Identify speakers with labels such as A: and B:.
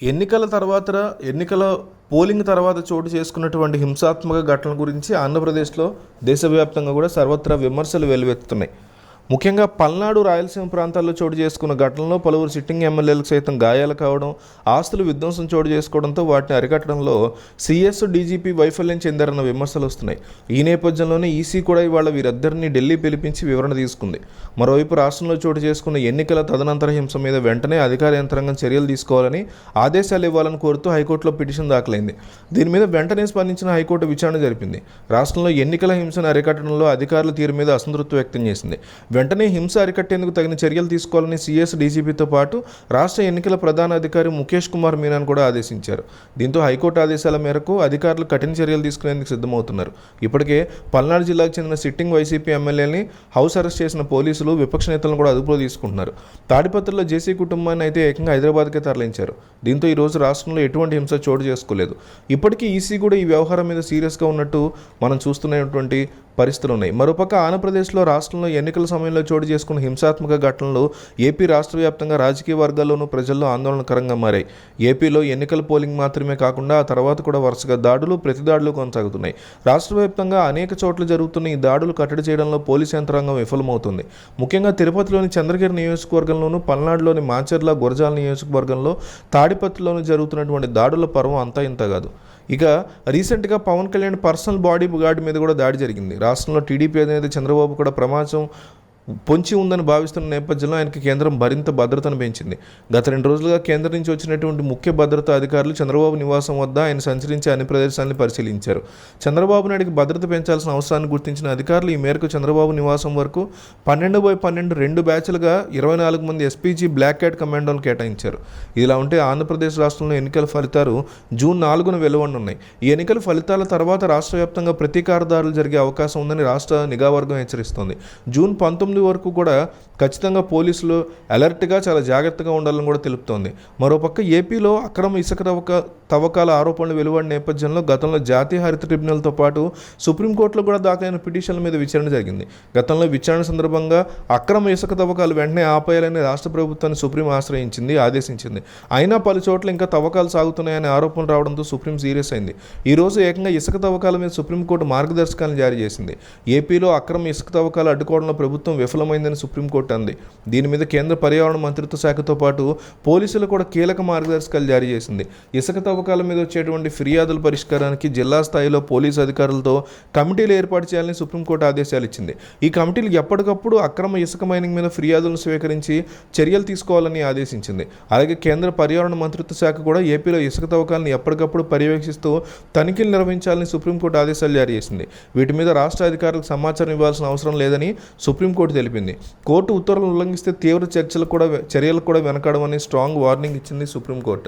A: ఎన్నికల పోలింగ్ తర్వాత చోటు చేసుకున్నటువంటి హింసాత్మక ఘటనల గురించి ఆంధ్రప్రదేశ్లో దేశవ్యాప్తంగా కూడా సర్వత్రా విమర్శలు వెల్లువెత్తుతున్నాయి. ముఖ్యంగా పల్నాడు, రాయలసీమ ప్రాంతాల్లో చోటు చేసుకున్న ఘటనలో పలువురు సిట్టింగ్ ఎమ్మెల్యేలకు సైతం గాయాలు కావడం, ఆస్తులు విధ్వంసం చోటు చేసుకోవడంతో వాటిని అరికట్టడంలో సీఎస్, డీజీపీ వైఫల్యం చెందారన్న విమర్శలు వస్తున్నాయి. ఈ నేపథ్యంలోనే ఈసీ కూడా ఇవాళ వీరిద్దరిని ఢిల్లీ పిలిపించి వివరణ తీసుకుంది. మరోవైపు రాష్ట్రంలో చోటు చేసుకున్న ఎన్నికల తదనంతర హింస మీద వెంటనే అధికార యంత్రాంగం చర్యలు తీసుకోవాలని ఆదేశాలు ఇవ్వాలని కోరుతూ హైకోర్టులో పిటిషన్ దాఖలైంది. దీని మీద వెంటనే స్పందించిన హైకోర్టు విచారణ జరిపింది. రాష్ట్రంలో ఎన్నికల హింసను అరికట్టడంలో అధికారుల తీరు మీద అసంతృప్తి వ్యక్తం చేసింది. వెంటనే హింస అరికట్టేందుకు తగిన చర్యలు తీసుకోవాలని సీఎస్, డీజీపీతో పాటు రాష్ట్ర ఎన్నికల ప్రధాన అధికారి ముఖేష్ కుమార్ మీనాను కూడా ఆదేశించారు. దీంతో హైకోర్టు ఆదేశాల మేరకు అధికారులు కఠిన చర్యలు తీసుకునేందుకు సిద్ధమవుతున్నారు. ఇప్పటికే పల్నాడు జిల్లాకు చెందిన సిట్టింగ్ వైసీపీ ఎమ్మెల్యేని హౌస్ అరెస్ట్ చేసిన పోలీసులు విపక్ష నేతలను కూడా అదుపులో తీసుకుంటున్నారు. తాడిపత్రిలో జేసీ కుటుంబాన్ని అయితే ఏకంగా హైదరాబాద్కే తరలించారు. దీంతో ఈరోజు రాష్ట్రంలో ఎటువంటి హింస చోటు చేసుకోలేదు. ఇప్పటికీ ఈసీ కూడా ఈ వ్యవహారం మీద సీరియస్గా ఉన్నట్టు మనం చూస్తున్నటువంటి పరిస్థితులు ఉన్నాయి. మరోపక్క ఆంధ్రప్రదేశ్లో రాష్ట్రంలో ఎన్నికల సమయంలో చోటు చేసుకున్న హింసాత్మక ఘటనలు ఏపీ రాష్ట్ర వ్యాప్తంగా రాజకీయ వర్గాల్లోనూ ప్రజల్లో ఆందోళనకరంగా మారాయి. ఏపీలో ఎన్నికల పోలింగ్ మాత్రమే కాకుండా ఆ తర్వాత కూడా వరుసగా దాడులు, ప్రతిదాడులు కొనసాగుతున్నాయి. రాష్ట్ర వ్యాప్తంగా అనేక చోట్ల జరుగుతున్న ఈ దాడులు కట్టడి చేయడంలో పోలీసు యంత్రాంగం విఫలమవుతుంది. ముఖ్యంగా తిరుపతిలోని చంద్రగిరి నియోజకవర్గంలోనూ, పల్నాడులోని మాచర్ల, గురజాల నియోజకవర్గంలో, తాడిపత్రిలోనూ జరుగుతున్నటువంటి దాడుల పర్వం అంతా ఇంత కాదు. ఇక రీసెంట్గా Pawan Kalyan personal bodyguard మీద కూడా దాడి జరిగింది. రాష్ట్రంలో టీడీపీ అధినేత చంద్రబాబు కూడా ప్రమాదం పొంచి ఉందని భావిస్తున్న నేపథ్యంలో ఆయనకి కేంద్రం మరింత భద్రతను పెంచింది. గత 2 రోజులుగా కేంద్రం నుంచి వచ్చినటువంటి ముఖ్య భద్రతా అధికారులు చంద్రబాబు నివాసం వద్ద ఆయన సంచరించే అన్ని ప్రదేశాలను పరిశీలించారు. చంద్రబాబు నాయుడికి భద్రత పెంచాల్సిన అవసరాన్ని గుర్తించిన అధికారులు ఈ మేరకు చంద్రబాబు నివాసం వరకు 12/12 2 బ్యాచ్లుగా 24 మంది ఎస్పీజీ బ్లాక్ క్యాట్ కమాండోలను కేటాయించారు. ఇలా ఉంటే ఆంధ్రప్రదేశ్ రాష్ట్రంలో ఎన్నికల ఫలితాలు జూన్ 4న వెలువడనున్నాయి. ఈ ఎన్నికల ఫలితాల తర్వాత రాష్ట్ర వ్యాప్తంగా ప్రతీకారదారులు జరిగే అవకాశం ఉందని రాష్ట్ర నిఘా వర్గం హెచ్చరిస్తోంది. జూన్ 19 వరకు కూడా ఖచ్చితంగా పోలీసులు అలర్ట్గా చాలా జాగ్రత్తగా ఉండాలని కూడా తెలుపుతోంది. మరోపక్క ఏపీలో అక్రమ ఇసుక తవ్వకాల ఆరోపణలు వెలువడిన నేపథ్యంలో గతంలో జాతీయ హరిత ట్రిబ్యునల్తో పాటు సుప్రీంకోర్టులో కూడా దాఖలైన పిటిషన్ల మీద విచారణ జరిగింది. గతంలో విచారణ సందర్భంగా అక్రమ ఇసుక తవ్వకాలు వెంటనే ఆపేయాలని రాష్ట్ర ప్రభుత్వాన్ని సుప్రీం ఆదేశించింది. అయినా పలు చోట్ల ఇంకా తవ్వకాలు సాగుతున్నాయనే ఆరోపణలు రావడంతో సుప్రీం సీరియస్ అయింది. ఈ రోజు ఏకంగా ఇసుక తవ్వకాల మీద సుప్రీంకోర్టు మార్గదర్శకాలను జారీ చేసింది. ఏపీలో అక్రమ ఇసుక తవ్వకాలు అడ్డుకోవడంలో ప్రభుత్వం విఫలమైందని సుప్రీంకోర్టు అంది. దీని మీద కేంద్ర పర్యావరణ మంత్రిత్వ శాఖతో పాటు పోలీసులు కూడా కీలక మార్గదర్శకాలు జారీ చేసింది. ఇసుక తవ్వకాల మీద వచ్చేటువంటి ఫిర్యాదుల పరిష్కారానికి జిల్లా స్థాయిలో పోలీసు అధికారులతో కమిటీలు ఏర్పాటు చేయాలని సుప్రీంకోర్టు ఆదేశాలు ఇచ్చింది. ఈ కమిటీలు ఎప్పటికప్పుడు అక్రమ ఇసుక మైనింగ్ మీద ఫిర్యాదులను స్వీకరించి చర్యలు తీసుకోవాలని ఆదేశించింది. అలాగే కేంద్ర పర్యావరణ మంత్రిత్వ శాఖ కూడా ఏపీలో ఇసుక తవ్వకాలను ఎప్పటికప్పుడు పర్యవేక్షిస్తూ తనిఖీలు నిర్వహించాలని సుప్రీంకోర్టు ఆదేశాలు జారీ చేసింది. వీటి మీద రాష్ట్ర అధికారులకు సమాచారం ఇవ్వాల్సిన అవసరం లేదని సుప్రీంకోర్టు తెలిపింది. కోర్టు ఉత్తర్వులను ఉల్లంఘిస్తే తీవ్ర చర్యలు కూడా వెనకాడమని స్ట్రాంగ్ వార్నింగ్ ఇచ్చింది సుప్రీంకోర్టు.